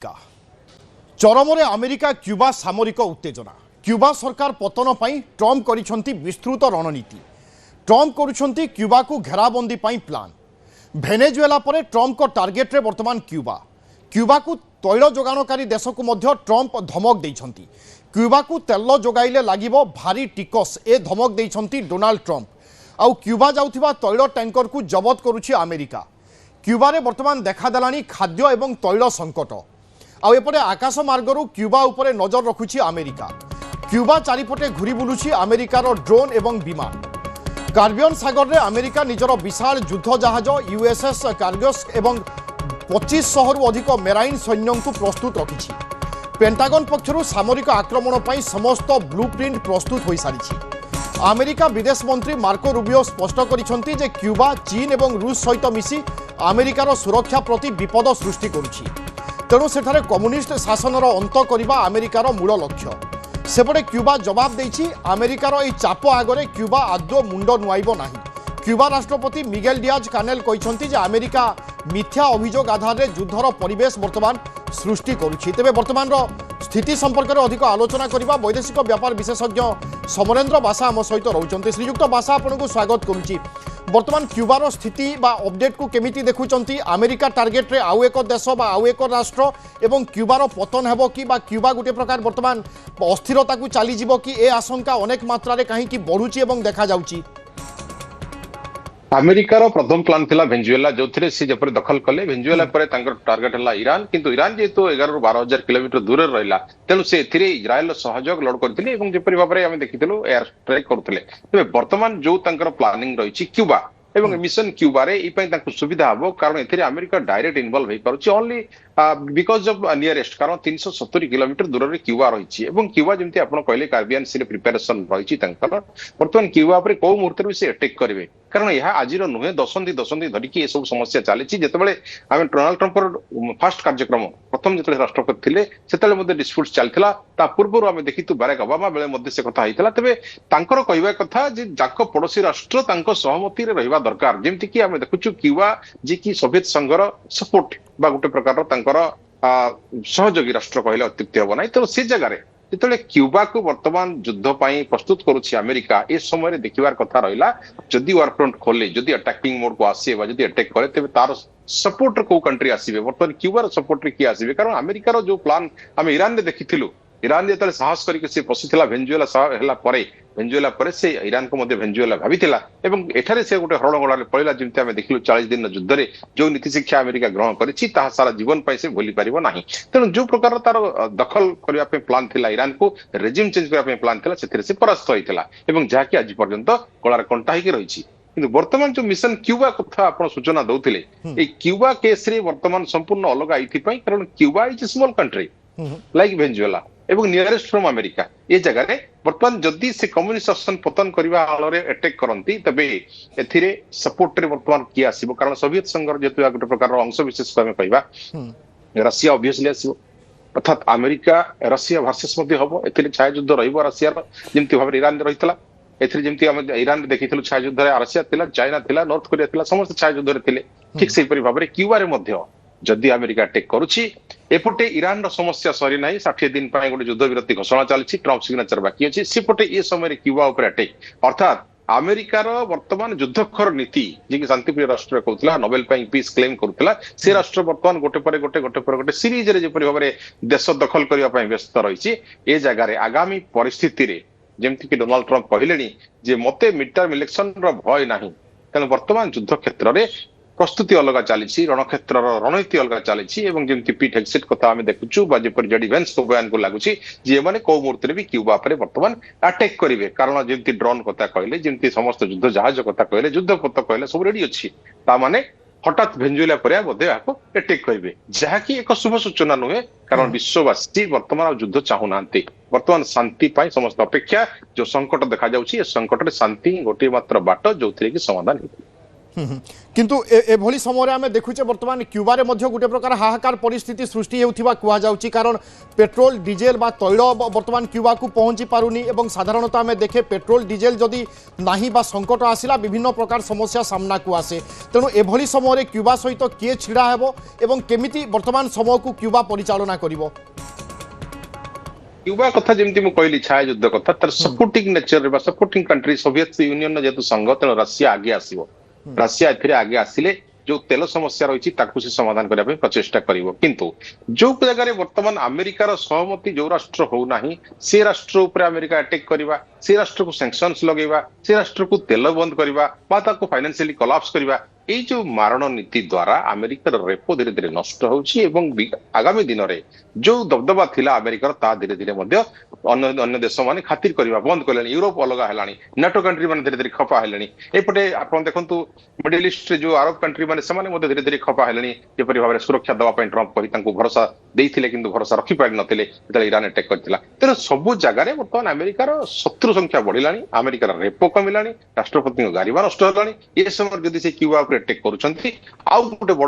का चरमरे America Cuba सामरिक उत्तेजना क्यूबा सरकार पतन पर ट्रम्प करिसेंती विस्तृत रणनीति ट्रम्प करुछंती क्यूबा को घेराबंदी पर प्लान भेनेजुएला पर ट्रम्प को टार्गेट रे वर्तमान क्यूबा को तैल जोगाणकारी देश को मध्य ट्रम्प धमक देइछंती क्यूबा को तेल जोगाइले लागिबो भारी टिकस ए धमक देइछंती डोनाल्ड ट्रम्प आउ क्यूबा जाउथिबा तैल टैंकर को जबत करुछि अमेरिका क्यूबा रे वर्तमान देखादेलानी खाद्य एवं तैल संकट आउ एपटे आकाश मार्गरू क्यूबा उपरे नजर रखुछि अमेरिका क्यूबा चारिपटे घुरी बुलुछि अमेरिकार ड्रोन एवं विमान कार्बियन सागर रे अमेरिका निजर विशाल युद्ध जहाज यूएसएस कार्गस एवं 2500 रु अधिक मेराइन सैन्य को प्रस्तुत रखिछि पेंटागन पक्षरु सामरिक आक्रमण पर समस्त ब्लूप्रिंट प्रस्तुत हो सारी अमेरिका विदेश मंत्री मार्को रूबियो स्पष्ट करिसेंती जे क्यूबा चीन एवं रूस सहित मिसी अमेरिकार सुरक्षा प्रति विपद सृष्टि करुछि तेणु सेठारे कम्युनिस्ट शासनर अंत करने अमेरिकार मूल लक्ष्य सेपटे क्यूबा जवाब देछि अमेरिकार এই চাপ आगरे क्यूबा आदौ मुंड नुआइबो नाही क्यूबा राष्ट्रपति मिगेल डियाज कानेल कहिसंती जे अमेरिका मिथ्या अभियोग आधार रे युद्धर परिवेश वर्तमान सृष्टि करुछि तेबे वर्तमान स्थिति संपर्क में अधिक आलोचना करबा वैदेशिक व्यापार विशेषज्ञ समरेंद्र बासा आम सहित रहउचंती श्रीयुक्त बासा आपनको स्वागत करुछि वर्तमान क्यूबार स्थिति बा अपडेट को केमिति देखुचंती अमेरिका टार्गेट रे आउ एक देश बा आउ एक राष्ट्र एवं क्यूबार पतन हेबो कि बा क्यूबा गोटे प्रकार वर्तमान अस्थिरता को चली जिवो कि ए आशंका अनेक मात्रा रे काहे कि बढ़ुची एवं देखा जाउची अमेरिकार प्रथम प्लान थिला भेनेजुएला जो सी जपर दखल कले भेनेजुएला पर टार्गेट है ईरान किंतु ईरान जेहेतु 11 ରୁ 12,000 किलोमीटर दूर रहा तेणु से इज्राएल सहयोग लोड करते जपरी भाव में देखिलु एयर स्ट्राइक करते तेज बर्तमान जो प्लानिंग रही क्यूबा एवं मिशन क्यूबा सुविधा हम कारण ए अमेरिका डायरेक्ट इनवल्व हो पारे ओनली बिकज ऑफ नियरेस्ट कारण 370 किलोमीटर दूर में क्यूबा रही क्यूबा जमी आप कहले कार्बियन सी प्रिपेरेसन रही बर्तमान क्यूबा पर कौ मुहूर्त भी से अटैक करेंगे कारण यह आज नुहे दशंधि धरिकी सब समस्या चली जिते आम डोनाल्ड ट्रम्प फास्ट कार्यक्रम प्रथम जो राष्ट्रपति थे से डिस्प्यूट चलता पूर्व आम देखी बाराक ओबामा बेले से कथा होता तेज कहवा कथा जाक पड़ोशी राष्ट्र सहमति रहा दरकार जमती कि आम देखु क्यूबा जी की सोवियत संघर सपोर्ट बा गोटे प्रकार सहयोगी राष्ट्र कहले अत्युक्ति हम ना तो से जगह जिते क्यूबा को वर्तमान युद्ध प्रस्तुत करुच्ची अमेरिका ए समय देखिबार कथा रहा जदि वार फ्रंट खोले जदि अटैकिंग मोड को आसे जदि अटैक करे तेज तार सपोर्ट को कंट्री आसवे बर्तमान क्यूबार सपोर्ट किए आसवे कारण अमेरिकार जो प्लान आम ईरान में देखी ईरान जो साहस करके पशिला भेनेजुएला पर से ईरान को भेनेजुएला भाई एठारे से गोटे हरण गड़ा पड़ा जमी आम देखिलु 40 दिन युद्ध में जो नीति शिक्षा अमेरिका ग्रहण करी सारा जीवन से भूली पार ना तेणु जो प्रकार तार दखल करने प्लान थिला ईरान को रेजिम चेंज करने प्लान थिला से परास्त होता जहाँकि आज पर्यंत गलार कंटा होकर रही किंतु वर्तमान जो मिशन क्यूबा कथा आप सूचना दौले क्यूबा केस रे वर्तमान संपूर्ण अलग ये कारण Cuba is small country like Venezuela एवं नियरेस्ट फ्रॉम अमेरिका ये जगह बर्तमान जदि से कम्युनिस्ट शासन पतन करने आड़ अटैक करती तबे ए सपोर्ट रे बर्तमान किए आसो कारण सोवियत संघर जेतु गोटे प्रकार अंश विशेष को कह रशिया ऑब्वियसली आसो अर्थात अमेरिका रशिया वर्सेस हम ए छायायुद्ध रशिया जमी भाव ईरान रही जमी ईरान देखी छायायुद्ध रशिया थिला चाइना थिला नॉर्थ कोरिया थिला समस्त छायायुद्ध थे ठीक से भाव में क्यूबा जदि अमेरिका अटैक करुच्ची एपटे ईरान समस्या सरी ना 60 दिन गोटे युद्ध विरति घोषणा चली ट्रम्प सिग्नेचर बाकी अच्छी सेपटे ये समय क्यूबा उपर अटैक अर्थात अमेरिकार वर्तमान युद्धखर नीति जी शांतिप्रिय राष्ट्र कहला नोबेल पीस क्लेम करुला से राष्ट्र वर्तमान गोटे पर गोटे सीरीज जपरी भाव में देश दखल करने व्यस्त रही ए जगार आगामी परिस्थिति जमीक डोनाल्ड ट्रम्प कहले मते मिडटर्म इलेक्शन भय ना तेणु वर्तमान युद्ध क्षेत्र में प्रस्तुति अलग चली रणक्षेत्र रणनीति अलग चली जमी पीट हेगसेट कथा आम देखुचु जेडी वेंस को बयान को लगुच मैंने कौ मुहूर्त भी क्यूबा पर वर्तमान अटैक करेंगे कारण जमी ड्रोन कथा कहले जमी समस्त युद्ध जहाज कथा कहले युद्ध पथ कहले सब रेडी अच्छी ताने हठात भेनेजुएला पर अटैक करेंगे जहाँकि एक शुभ सूचना नुहे कारण विश्ववासी वर्तमान युद्ध चाहूना वर्तमान शांति समस्त अपेक्षा जो संकट देखा संकट शांति गोटे मात्र बाट जो समाधान हो কিন্তু এভଳି সময় আমি দেখুছে বর্তমান ক্যুবারে মধ্যে গোটে প্রকার হাহাকার পরিস্থিতি সৃষ্টি হেউথিবা কুহযাଉଛି কারণ পেট্রোল ডিজেল বা তৈল বর্তমান ক্যুবাকু পৌঁছি পারুনি এবং সাধারণত আমি দেখে পেট্রোল ডিজেল যদি নাহি বা সংকট আসিলা বিভিন্ন প্রকার সমস্যা সামনাকু আসে তেণু এভଳି সময় ক্যুবা সহিত কিয়ে ছিড়া ହେବ এবং কেমিতি বর্তমান সময়কু ক্যুবা পরিচালনা করিব କ୍ୟୁବା କଥା ଯେମିତି ମୁଁ କହିଲି ଛାୟା ଯୁଦ୍ଧ କଥା ତାର ସପୋର୍ଟିଂ ନେଚର ବା ସପୋର୍ଟିଂ କଣ୍ଟ୍ରି ସୋଭିଏତ ୟୁନିୟନ ଯେହେତୁ ସଂଘ ତେଣୁ ରଷିଆ ଆଗେ ଆସିବ ରଷିଆ ଏଥିରେ ଆଗେ ଆସିଲେ ଯୋଉ ତେଲ ସମସ୍ୟା ରହିଛି ତାକୁ ସେ ସମାଧାନ କରିବା ପାଇଁ ପ୍ରଚେଷ୍ଟା କରିବ କିନ୍ତୁ ଯୋଉ ଜାଗାରେ ବର୍ତ୍ତମାନ ଆମେରିକାର ସହମତି ଯୋଉ ରାଷ୍ଟ୍ର ହଉନାହିଁ ସେ ରାଷ୍ଟ୍ର ଉପରେ ଆମେରିକା ଆଟାକ କରିବା ସେ ରାଷ୍ଟ୍ରକୁ ସାଂସନ୍ସ ଲଗେଇବା ସେ ରାଷ୍ଟ୍ରକୁ ତେଲ ବନ୍ଦ କରିବା ବା ତାକୁ ଫାଇନାନ୍ସିଆଲି କଲାପ୍ସ କରିବା এই যে মারণ নীতি দ্বারা আমেরিকার রেপো ধীরে ধীরে নষ্ট হচ্ছে এবং আগামী দিନରେ যে দবদবা ଥିଲା আমেরিকার তা ধীরে ধীরে মধ্য অন্য অন্য দেশ মানে খাতির করা বন্ধ কলেনি ইউরোপ অলগা হেলানি নেটো কান্ট্রি মানে ধীরে ধীরে খপা হেলানি এপটে আপনার দেখন্তু মিডল ইস্টরে যে আরব কান্ট্রি মানে সেমানে মধ্য ধীরে ধীরে খপা হেলানি যেপরি ভাবে সুরক্ষা দেওয়া ପାଇଁ ট্রাম্প করি তাଙ୍କୁ ভরসা ଦେଇଥିଲେ কিন্তু ভরসা রখি পারি নଥିଲେ যেତେବେଳେ ইরান আটাক କରିଥିଲା ତେଣୁ ସବୁ ଜାଗାରେ ବର୍ତ୍ତମାନ ଆମେରିକାର ଶତ୍ରୁ ସଂଖ୍ୟା ବଢିଲାଣି ଆମେରିକାର ରେପୋ କମିଲାଣି ରାଷ୍ଟ୍ରପତିଙ୍କ ଗାରିମା ନଷ୍ଟ ହେଲାଣି ଏ ସମୟରେ ଯଦି ସେ କ୍ୟୁବା ଉପରେ ଆଟାକ କରୁଛନ୍ତି ଆଉ ଗୋଟେ